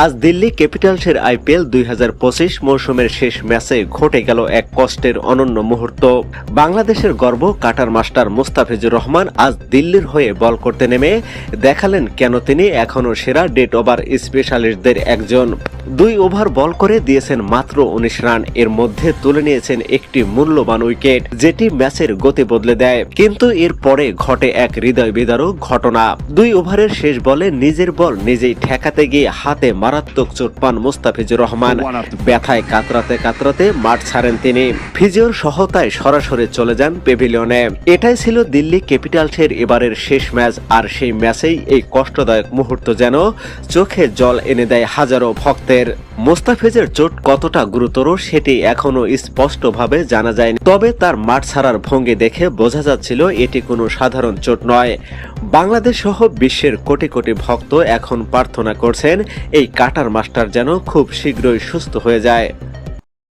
আজ দিল্লি ক্যাপিটালসের আইপিএল 2025 মৌসুমের শেষ ম্যাচে ঘটে গেল এক কষ্টের অনন্য মুহূর্ত। বাংলাদেশের গর্ব কাটার মাস্টার মুস্তাফিজুর রহমান আজ দিল্লির হয়ে বল করতে নেমে দেখালেন কেন তিনি এখনও সেরা ডেড ওভার স্পেশালিস্টদের একজন। 2 ওভার বল করে দিয়েছেন মাত্র 19 রান, এর মধ্যে তুলে নিয়েছেন একটি মূল্যবান উইকেট যেটি ম্যাচের গতি বদলে দেয়। কিন্তু এর পরে ঘটে এক হৃদয় বিদারক ঘটনা। 2 ওভারের শেষ বলে নিজের বল নিজেই ঠেকাতে গিয়ে হাতে মারাত্মক চোট পান মুস্তাফিজুর রহমান। ব্যথায় কাতরাতে কাতরাতে মাঠ ছাড়েন তিনি। ফিজিওর সহায়তায় সরাসরি চলে যান প্যাভিলিয়নে। এটাই ছিল দিল্লি ক্যাপিটালসের এবারের শেষ ম্যাচ, আর সেই ম্যাচেই এই কষ্টদায়ক মুহূর্ত যেন চোখে জল এনে দেয় হাজারো ভক্তের। মুস্তাফিজের চোট কতটা গুরুতর সেটি এখনো স্পষ্টভাবে জানা যায়নি, তবে তার মাঠ ছাড়ার ভঙ্গি দেখে বোঝা যাচ্ছিল এটি কোনো সাধারণ চোট নয়। বাংলাদেশ সহ বিশ্বের কোটি কোটি ভক্ত এখন প্রার্থনা করছেন এই কাটার মাস্টার যেন খুব শীঘ্রই সুস্থ হয়ে যায়।